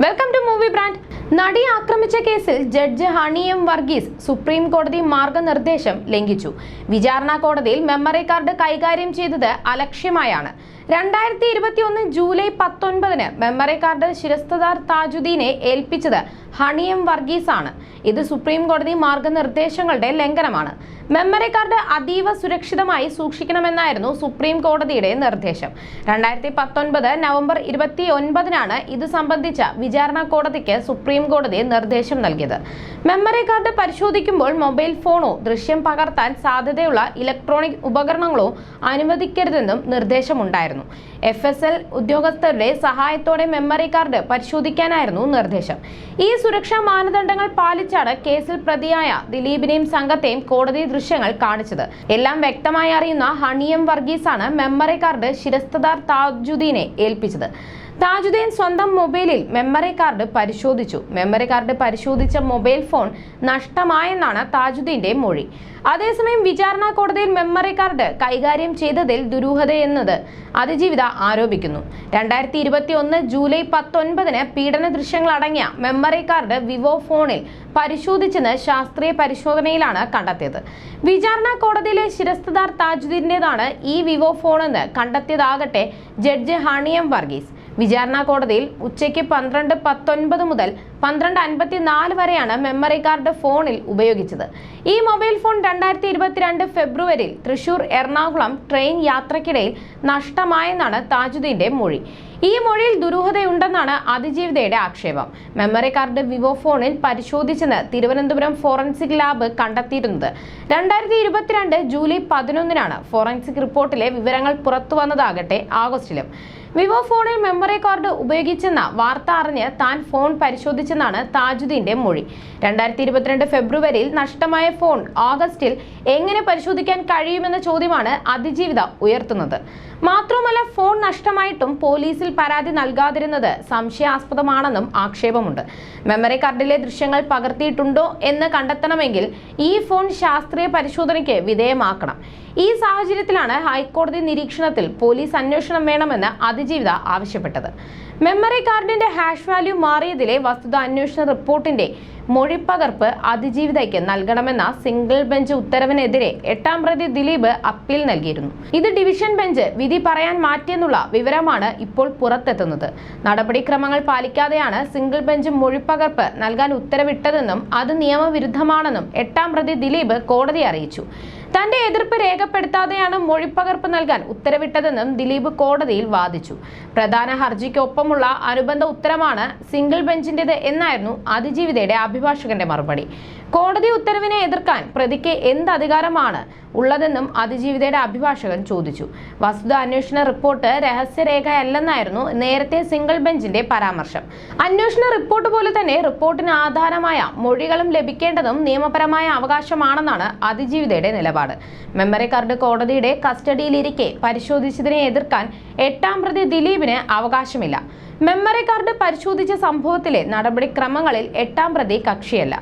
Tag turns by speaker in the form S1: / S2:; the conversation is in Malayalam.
S1: Welcome to movie brand. നടി ആക്രമിച്ച കേസിൽ judge honey M Varghese supreme കോടതി മാർഗനിർദ്ദേശം ലംഘിച്ചു. വിചാരണ കോടതിയിൽ മെമ്മറി കാർഡ് കൈകാര്യം ചെയ്തത് അലക്ഷ്യമായാണ്. 2021 ജൂലൈ 19 മെമ്മറി കാർഡ് ശിരസ്തദാർ താജുദ്ദീനെ ഏൽപ്പിച്ചത് ഹണി എം വർഗീസ് ആണ്. ഇത് സുപ്രീം കോടതി മാർഗനിർദ്ദേശങ്ങളുടെ ലംഘനമാണ്. മെമ്മറി കാർഡ് അതീവ സുരക്ഷിതമായി സൂക്ഷിക്കണമെന്നായിരുന്നു സുപ്രീം കോടതിയുടെ നിർദ്ദേശം. 2019 നവംബർ 29 ഇത് സംബന്ധിച്ച വിചാരണ കോടതിക്ക് സുപ്രീം കോടതി നിർദ്ദേശം നൽകിയത്. മെമ്മറി കാർഡ് പരിശോധിക്കുമ്പോൾ മൊബൈൽ ഫോണോ ദൃശ്യം പകർത്താൻ സാധ്യതയുള്ള ഇലക്ട്രോണിക് ഉപകരണങ്ങളോ അനുവദിക്കരുതെന്നും നിർദ്ദേശമുണ്ടായിരുന്നു. FSL ഉദ്യോഗസ്ഥരുടെ സഹായത്തോടെ മെമ്മറി കാർഡ് പരിശോധിക്കാനായിരുന്നു നിർദ്ദേശം. ഈ സുരക്ഷാ മാനദണ്ഡങ്ങൾ പാലിച്ചാണ് കേസിൽ പ്രതിയായ ദിലീപിനെയും സംഘത്തെയും കോടതി ദൃശ്യങ്ങൾ കാണിച്ചത്. എല്ലാം വ്യക്തമായി അറിയുന്ന ഹണി എം വർഗീസാണ് മെമ്മറി കാർഡ് ശിരസ്തദാർ താജുദ്ദീനെ ഏൽപ്പിച്ചത്. താജുദ്ദീൻ സ്വന്തം മൊബൈലിൽ മെമ്മറി കാർഡ് പരിശോധിച്ചു. മെമ്മറി കാർഡ് പരിശോധിച്ച മൊബൈൽ ഫോൺ നഷ്ടമായെന്നാണ് താജുദ്ദീന്റെ മൊഴി. അതേസമയം വിചാരണ കോടതിയിൽ മെമ്മറി കാർഡ് കൈകാര്യം ചെയ്തതിൽ ദുരൂഹതയെന്നത് അതിജീവിത ആരോപിക്കുന്നു. 2021 ജൂലൈ 19 പീഡന ദൃശ്യങ്ങൾ അടങ്ങിയ മെമ്മറി കാർഡ് വിവോ ഫോണിൽ പരിശോധിച്ചെന്ന് ശാസ്ത്രീയ പരിശോധനയിലാണ് കണ്ടെത്തിയത്. വിചാരണ കോടതിയിലെ ശിരസ്തദാർ താജുദ്ദീന്റേതാണ് ഈ വിവോ ഫോണെന്ന് കണ്ടെത്തിയതാകട്ടെ ജഡ്ജ് ഹണി എം വർഗീസ്. വിചാരണ കോടതിയിൽ ഉച്ചയ്ക്ക് 12:19 മുതൽ 12:54 വരെയാണ് മെമ്മറി കാർഡ് ഫോണിൽ ഉപയോഗിച്ചത്. ഈ മൊബൈൽ ഫോൺ 2022 ഫെബ്രുവരിയിൽ തൃശൂർ എറണാകുളം ട്രെയിൻ യാത്രക്കിടയിൽ നഷ്ടമായെന്നാണ് താജുദ്ദീന്റെ മൊഴി. ഈ മൊഴിയിൽ ദുരൂഹതയുണ്ടെന്നാണ് അതിജീവിതയുടെ ആക്ഷേപം. മെമ്മറി കാർഡ് വിവോ ഫോണിൽ പരിശോധിച്ചെന്ന് തിരുവനന്തപുരം ഫോറൻസിക് ലാബ് കണ്ടെത്തിയിരുന്നത് 2022 ജൂലൈ 11 ഫോറൻസിക് റിപ്പോർട്ടിലെ വിവരങ്ങൾ പുറത്തുവന്നതാകട്ടെ ആഗസ്റ്റിലും. വിവോ ഫോണിൽ മെമ്മറി കാർഡ് ഉപയോഗിച്ചെന്ന വാർത്ത അറിഞ്ഞ് താൻ ഫോൺ പരിശോധിച്ചെന്നാണ് താജുദ്ദീന്റെ മൊഴി. 2022 ഫെബ്രുവരിയിൽ നഷ്ടമായ ഫോൺ ആഗസ്റ്റിൽ എങ്ങനെ പരിശോധിക്കാൻ കഴിയുമെന്ന ചോദ്യമാണ് അതിജീവിത ഉയർത്തുന്നത്. മാത്രമല്ല, ഫോൺ നഷ്ടമായിട്ടും പോലീസിൽ പരാതി നൽകാതിരുന്നത് സംശയാസ്പദമാണെന്നും ആക്ഷേപമുണ്ട്. മെമ്മറി കാർഡിലെ ദൃശ്യങ്ങൾ പകർത്തിയിട്ടുണ്ടോ എന്ന് കണ്ടെത്തണമെങ്കിൽ ഈ ഫോൺ ശാസ്ത്രീയ പരിശോധനയ്ക്ക് വിധേയമാക്കണം. ഈ സാഹചര്യത്തിലാണ് ഹൈക്കോടതി നിരീക്ഷണത്തിൽ പോലീസ് അന്വേഷണം വേണമെന്ന് അതിജീവിത ആവശ്യപ്പെട്ടത്. മെമ്മറി കാർഡിന്റെ ഹാഷ് വാല്യൂ മാറിയതിലെ വസ്തുത അന്വേഷണ റിപ്പോർട്ടിന്റെ മൊഴിപ്പകർപ്പ് അതിജീവിതയ്ക്ക് നൽകണമെന്ന സിംഗിൾ ബെഞ്ച് ഉത്തരവിനെതിരെ 8ാം പ്രതി ദിലീപ് അപ്പീൽ നൽകിയിരുന്നു. ഇത് ഡിവിഷൻ ബെഞ്ച് വിധി പറയാൻ മാറ്റിയെന്നുള്ള വിവരമാണ് ഇപ്പോൾ പുറത്തെത്തുന്നത്. നടപടിക്രമങ്ങൾ പാലിക്കാതെയാണ് സിംഗിൾ ബെഞ്ച് മൊഴിപ്പകർപ്പ് നൽകാൻ ഉത്തരവിട്ടതെന്നും അത് നിയമവിരുദ്ധമാണെന്നും 8ാം പ്രതി ദിലീപ് കോടതിയെ അറിയിച്ചു. തന്റെ എതിർപ്പ് രേഖപ്പെടുത്താതെയാണ് മൊഴിപ്പകർപ്പ് നൽകാൻ ഉത്തരവിട്ടതെന്നും ദിലീപ് കോടതിയിൽ വാദിച്ചു. പ്രധാന ഹർജിക്കൊപ്പമുള്ള അനുബന്ധ ഉത്തരമാണ് സിംഗിൾ ബെഞ്ചിന്റേത് എന്നായിരുന്നു അതിജീവിതയുടെ അഭിഭാഷകന്റെ മറുപടി. കോടതി ഉത്തരവിനെ എതിർക്കാൻ പ്രതിക്ക് എന്ത് അധികാരമാണ് ഉള്ളതെന്നും അതിജീവിതയുടെ അഭിഭാഷകൻ ചോദിച്ചു. വസ്തുത അന്വേഷണ റിപ്പോർട്ട് രഹസ്യരേഖയല്ലെന്നായിരുന്നു നേരത്തെ സിംഗിൾ ബെഞ്ചിന്റെ പരാമർശം. അന്വേഷണ റിപ്പോർട്ട് പോലെ തന്നെ റിപ്പോർട്ടിന് ആധാരമായ മൊഴികളും ലഭിക്കേണ്ടതും നിയമപരമായ അവകാശമാണെന്നാണ് അതിജീവിതയുടെ നിലപാട്. മെമ്മറി കാർഡ് കോടതിയുടെ കസ്റ്റഡിയിലിരിക്കെ പരിശോധിച്ചതിനെ എതിർക്കാൻ 8ാം പ്രതി ദിലീപിന് അവകാശമില്ല. മെമ്മറി കാർഡ് പരിശോധിച്ച സംഭവത്തിലെ നടപടിക്രമങ്ങളിൽ 8ാം പ്രതി കക്ഷിയല്ല.